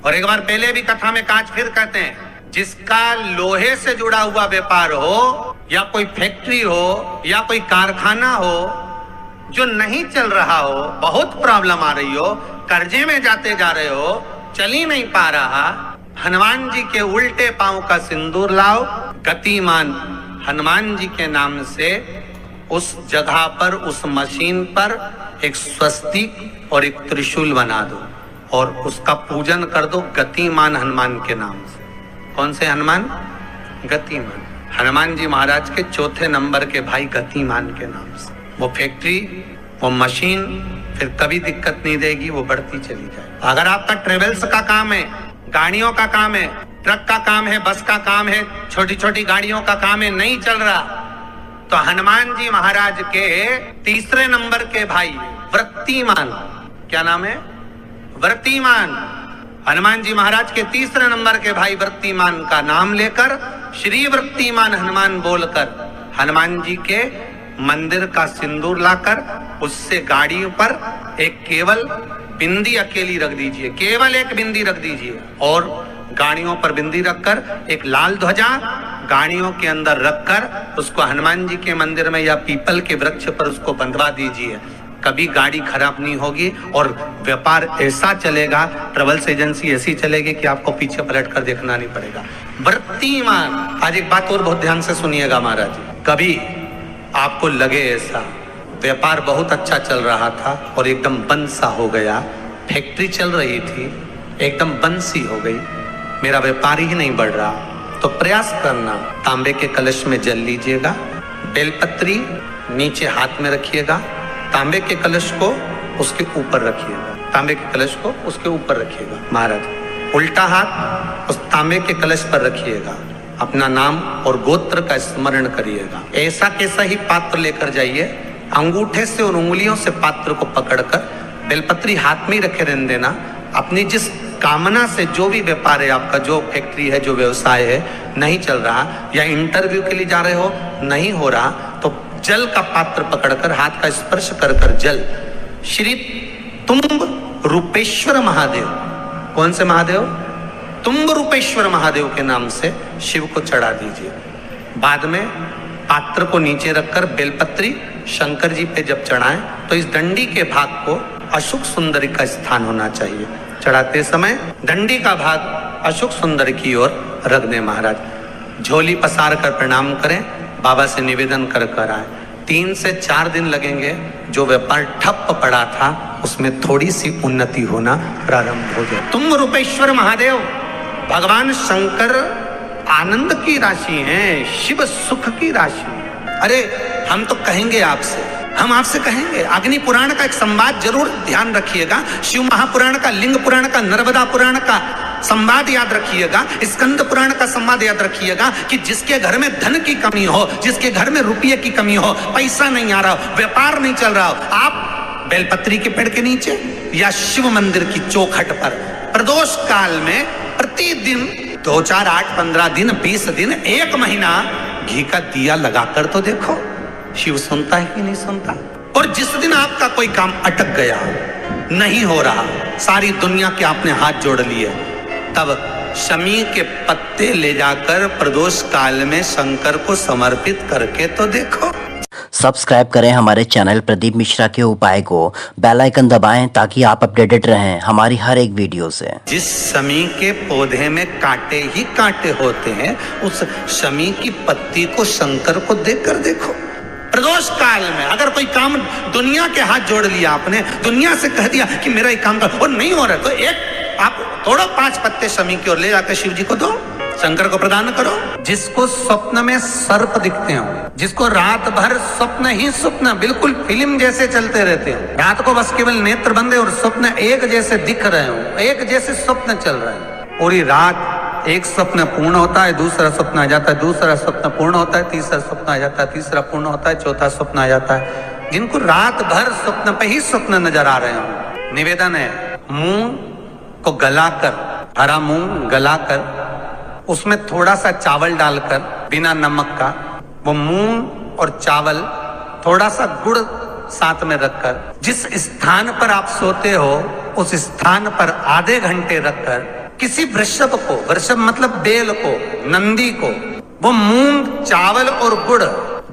और एक बार पहले भी कथा में काज फिर कहते हैं, जिसका लोहे से जुड़ा हुआ व्यापार हो या कोई फैक्ट्री हो या कोई कारखाना हो जो नहीं चल रहा हो, बहुत प्रॉब्लम आ रही हो, कर्जे में जाते जा रहे हो, चल ही नहीं पा रहा, हनुमान जी के उल्टे पांव का सिंदूर लाओ, गतिमान हनुमान जी के नाम से उस जगह पर, उस मशीन पर एक स्वस्तिक और एक त्रिशूल बना दो और उसका पूजन कर दो गतिमान हनुमान के नाम से। कौन से हनुमान? गतिमान। हनुमान जी महाराज के चौथे नंबर के भाई गतिमान के नाम से। वो फैक्ट्री, वो मशीन फिर कभी दिक्कत नहीं देगी, वो बढ़ती चली जाए। अगर आपका ट्रेवल्स का काम है, गाड़ियों का काम है, ट्रक का काम है, बस का काम है, छोटी छोटी गाड़ियों का काम है, नहीं चल रहा, तो हनुमान जी महाराज के तीसरे नंबर के भाई वृत्तिमान, क्या नाम है? वृत्तिमान। हनुमान जी महाराज के तीसरे नंबर के भाई वृत्तिमान का नाम लेकर श्री वृत्तिमान हनुमान बोलकर हनुमान जी के मंदिर का सिंदूर लाकर उससे गाड़ी पर एक केवल बिंदी अकेली रख दीजिए, केवल एक बिंदी रख दीजिए और गाड़ियों पर बिंदी रखकर एक लाल ध्वजा गाड़ियों के अंदर रखकर उसको हनुमान जी के मंदिर में या पीपल के वृक्ष पर उसको बंधवा दीजिए। कभी गाड़ी खराब नहीं होगी और व्यापार ऐसा चलेगा, ट्रेवल्स एजेंसी ऐसी चलेगी कि आपको पीछे पलट कर देखना नहीं पड़ेगा। वृत्तिमान। आज एक बात और बहुत ध्यान से सुनिएगा महाराज जी, कभी आपको लगे ऐसा व्यापार बहुत अच्छा चल रहा था और एकदम बंद सा हो गया, फैक्ट्री चल रही थी एकदम बंद सी हो गई, मेरा व्यापार ही नहीं बढ़ रहा, तो प्रयास करना, तांबे के कलश में जल लीजिएगा, बेलपत्री नीचे हाथ में रखिएगा, तांबे के कलश को उसके ऊपर रखिएगा, तांबे के कलश को उसके ऊपर रखिएगा महाराज, उल्टा हाथ उस तांबे के कलश पर रखिएगा, अपना नाम और गोत्र का स्मरण करिएगा। ऐसा कैसा ही पात्र लेकर जाइए, अंगूठे से और उंगलियों से पात्र को पकड़कर बेलपत्री हाथ में ही रखे रहने देना। अपनी जिस कामना से जो भी व्यापार है आपका, जो फैक्ट्री है, जो व्यवसाय है, नहीं चल रहा या इंटरव्यू के लिए जा रहे हो नहीं हो रहा, तो जल का पात्र पकड़कर हाथ का स्पर्श कर कर जल श्री तुम्ब रूपेश्वर महादेव, कौन से महादेव? तुम्ब रूपेश्वर महादेव के नाम से शिव को चढ़ा दीजिए। बाद में पात्र को नीचे रखकर बेलपत्री शंकर जी पे जब चढ़ाएं तो इस डंडी के भाग को अशुक सुंदरी का स्थान होना चाहिए। चढ़ाते समय डंडी का भाग अशुक सुंदर की ओर रख दें महाराज। झोली पसार कर प्रणाम करें, बाबा से निवेदन कर कर आए। 3 से 4 दिन लगेंगे, जो व्यापार ठप पड़ा था उसमें थोड़ी सी उन्नति होना प्रारंभ हो जाए। तुम रूपेश्वर महादेव भगवान शंकर आनंद की राशि हैं, शिव सुख की राशि। अरे हम तो कहेंगे आपसे, हम आपसे कहेंगे, अग्नि पुराण का एक संवाद जरूर ध्यान रखिएगा, शिव महापुराण का, लिंग पुराण का, नर्मदा पुराण का संवाद याद रखिएगा, स्कंद पुराण का संवाद याद रखिएगा कि जिसके घर में धन की कमी हो, जिसके घर में रुपये की कमी हो, पैसा नहीं आ रहा हो, व्यापार नहीं चल रहा हो, आप बेलपत्री के पेड़ के नीचे या शिव मंदिर की चौखट पर प्रदोष काल में प्रतिदिन 2, 4, 8, 15 दिन, 20 दिन, 1 महीना घी का दिया लगाकर तो देखो, शिव सुनता है कि नहीं सुनता। और जिस दिन आपका कोई काम अटक गया, नहीं हो रहा, सारी दुनिया के आपने हाथ जोड़ लिए, तब शमी के पत्ते ले जाकर प्रदोष काल में शंकर को समर्पित करके तो देखो। सब्सक्राइब करें हमारे चैनल प्रदीप मिश्रा के उपाय को, बेल आइकन दबाएं ताकि आप अपडेटेड रहें हमारी हर एक वीडियो से। जिस शमी के पौधे में कांटे ही कांटे होते हैं, उस शमी की पत्ती को शंकर को देकर देखो। प्रदोष काल में अगर कोई काम दुनिया के हाथ जोड़ लिया आपने, दुनिया से कह दिया कि मेरा एक काम कर और नहीं हो रहा, तो एक आप तोड़ो 5 पत्ते शमी की और ले जाकर शिव जी को दो, शंकर को प्रदान करो। जिसको स्वप्न में सर्प दिखते हो, जिसको रात भर स्वप्न ही स्वप्न बिल्कुल फिल्म जैसे चलते रहते हो, रात को बस केवल नेत्र बंदे और स्वप्न एक जैसे दिख रहे हो, एक जैसे स्वप्न चल रहे हैं, पूरी रात एक स्वप्न पूर्ण होता है, दूसरा स्वप्न आ जाता है, दूसरा स्वप्न पूर्ण होता है, तीसरा स्वप्न आ जाता है, तीसरा पूर्ण होता है, चौथा स्वप्न आ जाता है। जिनको रात भर स्वप्न पे ही स्वप्न नजर आ रहे हो, निवेदन है मूंग को गलाकर, हरा मूंग गलाकर उसमें थोड़ा सा चावल डालकर बिना नमक का, वो मूंग और चावल थोड़ा सा गुड़ साथ में रखकर जिस स्थान पर आप सोते हो उस स्थान पर आधे घंटे रखकर किसी वृषभ को, वृषभ मतलब बैल को, नंदी को, वो मूंग, चावल और गुड़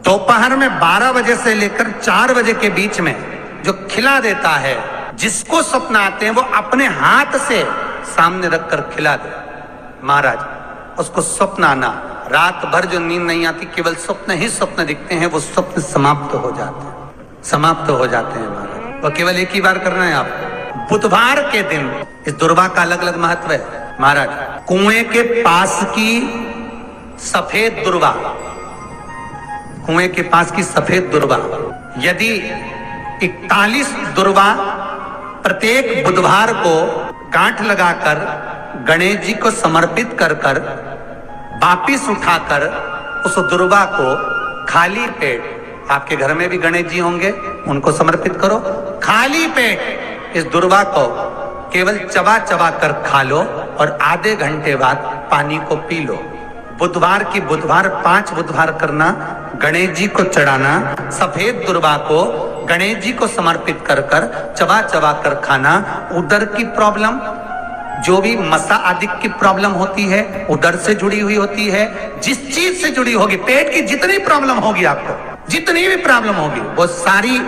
दोपहर में 12 बजे से लेकर 4 बजे के बीच में जो खिला देता है, जिसको स्वप्न आते हैं वो अपने हाथ से सामने रखकर खिला दे। महाराज उसको स्वप्न आना, रात भर जो नींद नहीं आती, केवल स्वप्न ही स्वप्न दिखते हैं, वो स्वप्न समाप्त हो जाते हैं, समाप्त हो जाते हैं महाराज। वो केवल एक ही बार करना है आपको, बुधवार के दिन। इस दुर्वा का अलग अलग महत्व है महाराज। कुएं के पास की सफेद दुर्वा, कुएं के पास की सफेद दुर्वा, यदि 41 दुर्वा प्रत्येक बुधवार को गांठ लगाकर गणेश जी को समर्पित कर कर वापिस उठाकर उस दुर्वा को खाली पेट, आपके घर में भी गणेश जी होंगे, उनको समर्पित करो, खाली पेट इस दुर्वा को केवल चबा चबा कर खा लो और आधे घंटे बाद पानी को पी लो। बुधवार की बुधवार 5 बुधवार करना, गणेश जी को चढ़ाना, सफेद दुर्वा को गणेश जी को समर्पित कर कर चबा चबा कर खाना। उदर की प्रॉब्लम, जो भी मसा आदि की प्रॉब्लम होती है, उदर से जुड़ी हुई होती है, जिस चीज से जुड़ी होगी, पेट की जितनी प्रॉब्लम होगी, आपको जितनी भी प्रॉब्लम होगी, वो सारी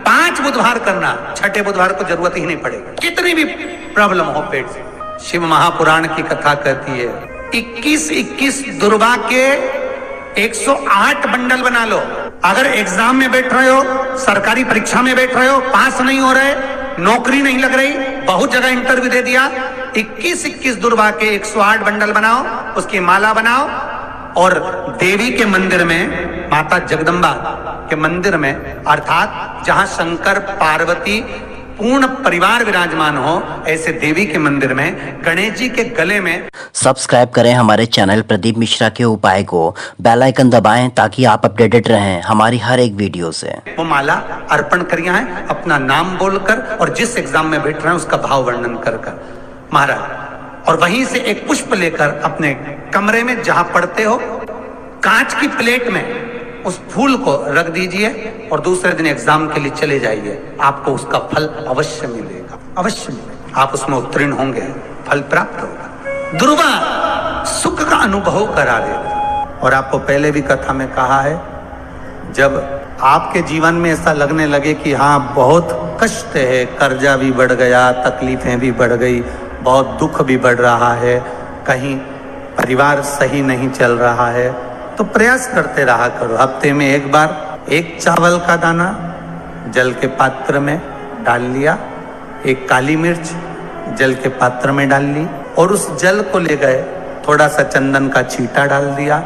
5 बुधवार करना, छठे बुधवार को जरूरत ही नहीं पड़ेगी, कितनी भी प्रॉब्लम हो पेट से। शिव महापुराण की कथा कहती है 21-21 दुर्वा के 108 बंडल बना लो। अगर एग्जाम में बैठ रहे हो, सरकारी परीक्षा में बैठ रहे हो, पास नहीं हो रहे, नौकरी नहीं लग रही, बहुत जगह इंटरव्यू दे दिया, 21-21 दुर्वा के 108 बंडल बनाओ, उसकी माला बनाओ और देवी के मंदिर में, माता जगदम्बा के मंदिर में, अर्थात जहां शंकर पार्वती पूर्ण परिवार विराजमान हो, ऐसे देवी के मंदिर में गणेश जी के गले में। सब्सक्राइब करें हमारे चैनल प्रदीप मिश्रा के उपाय को, बेल आइकन दबाएं ताकि आप अपडेटेड रहें हमारी हर एक वीडियो से। वो माला अर्पण करिए है, अपना नाम बोलकर और जिस एग्जाम में बैठ रहे हैं उसका भाव वर्णन कर कर महाराज, और वहीं से एक पुष्प लेकर अपने कमरे में जहां पढ़ते हो, कांच की प्लेट में उस फूल को रख दीजिए और दूसरे दिन एग्जाम के लिए चले जाइए, आपको उसका फल अवश्य मिलेगा, अवश्य मिलेगा, आप उसमें उत्तीर्ण होंगे, फल प्राप्त होगा। दुर्वा सुख का अनुभव करा देगा। और आपको पहले भी कथा में कहा है, जब आपके जीवन में ऐसा लगने लगे कि हाँ बहुत कष्ट है, कर्जा भी बढ़ गया, तकलीफें भी बढ़ गई, बहुत दुख भी बढ़ रहा है, कहीं परिवार सही नहीं चल रहा है, तो प्रयास करते रहा करो। हफ्ते में एक बार एक चावल का दाना जल के पात्र में डाल लिया, एक काली मिर्च जल के पात्र में डाल ली और उस जल को ले गए, थोड़ा सा चंदन का छींटा डाल दिया,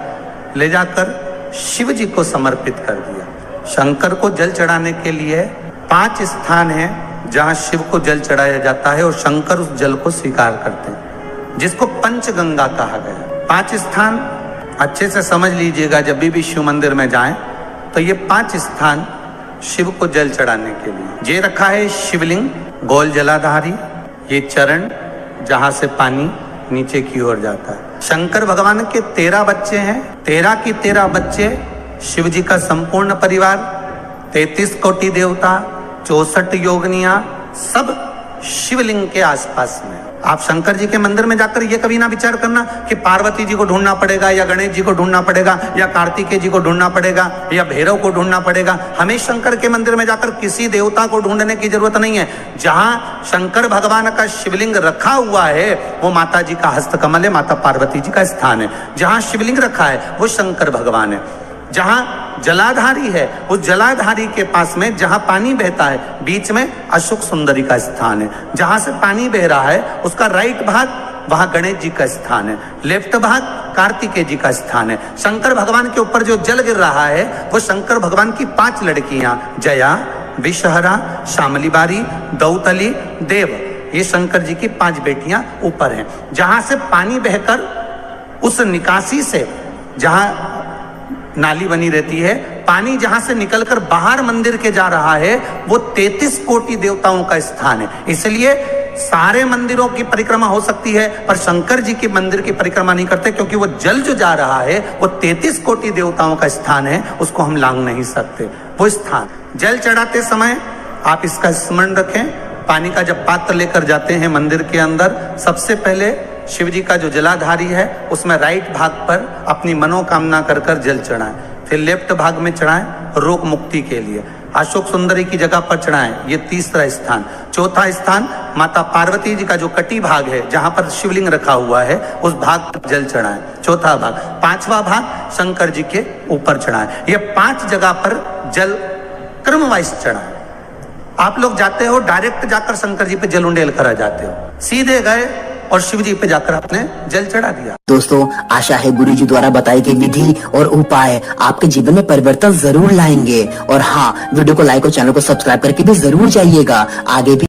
ले जाकर शिव जी को समर्पित कर दिया। शंकर को जल चढ़ाने के लिए 5 स्थान हैं जहां शिव को जल चढ़ाया जाता है और शंकर उस जल को स्वीकार करते हैं, जिसको पंचगंगा कहा गया। 5 स्थान अच्छे से समझ लीजिएगा, जब भी शिव मंदिर में जाएं तो ये 5 स्थान शिव को जल चढ़ाने के लिए। ये रखा है शिवलिंग, गोल जलाधारी, ये चरण जहां से पानी नीचे की ओर जाता है। शंकर भगवान के 13 बच्चे हैं, 13 की 13 बच्चे, शिव जी का संपूर्ण परिवार, 33 कोटि देवता, 64 योगनियां, सब शिवलिंग के आसपास में। आप शंकर जी के मंदिर में जाकर ये कभी ना विचार करना कि पार्वती जी को ढूंढना पड़ेगा या गणेश जी को ढूंढना पड़ेगा या कार्तिकेय जी को ढूंढना पड़ेगा या भैरव को ढूंढना पड़ेगा। हमें शंकर के मंदिर में जाकर किसी देवता को ढूंढने की जरूरत नहीं है। जहां शंकर भगवान का शिवलिंग रखा हुआ है वो माता जी का हस्तकमल है, माता पार्वती जी का स्थान है। जहां शिवलिंग रखा है वो शंकर भगवान है। जहां जलाधारी है उस जलाधारी के पास में जहां पानी बहता है बीच में अशोक सुंदरी का स्थान है। जहां से पानी बह रहा है उसका राइट भाग, वहां गणेश जी का स्थान है, लेफ्ट भाग कार्तिकेय जी का स्थान है। शंकर भगवान के ऊपर जो जल गिर रहा है वो शंकर भगवान की 5 लड़कियां, जया, विषहरा, शामली बारी, दौतली, देव, ये शंकर जी की 5 बेटियां ऊपर हैं। जहां से पानी बहकर उस निकासी से, जहां नाली बनी रहती है, पानी जहां से निकलकर बाहर मंदिर के जा रहा है वो 33 कोटि देवताओं का स्थान है। इसलिए सारे मंदिरों की परिक्रमा हो सकती है पर शंकर जी के मंदिर की परिक्रमा नहीं करते, क्योंकि वो जल जो जा रहा है वो 33 कोटि देवताओं का स्थान है, उसको हम लांघ नहीं सकते। वो स्थान जल चढ़ाते समय आप इसका स्मरण रखें। पानी का जब पात्र लेकर जाते हैं मंदिर के अंदर, सबसे पहले शिव जी का जो जलाधारी है उसमें राइट भाग पर अपनी मनोकामना कर कर जल चढ़ाएं, फिर लेफ्ट भाग में चढ़ाएं रोग मुक्ति के लिए। अशोक सुंदरी की जगह पर चढ़ाएं, ये तीसरा स्थान। चौथा स्थान माता पार्वती जी का जो कटी भाग है जहां पर शिवलिंग रखा हुआ है उस भाग पर जल चढ़ाएं, चौथा भाग। पांचवा भाग शंकर जी के ऊपर चढ़ाएं। ये 5 जगह पर जल क्रम वाइज चढ़ाएं। आप लोग जाते हो डायरेक्ट जाकर शंकर जी पे जल उंडेल करा जाते हो, सीधे गए और शिव जी पे जाकर आपने जल चढ़ा दिया। दोस्तों, आशा है गुरु जी द्वारा बताई गई विधि और उपाय आपके जीवन में परिवर्तन जरूर लाएंगे। और हाँ, वीडियो को लाइक और चैनल को सब्सक्राइब करके भी जरूर जाइएगा। आगे भी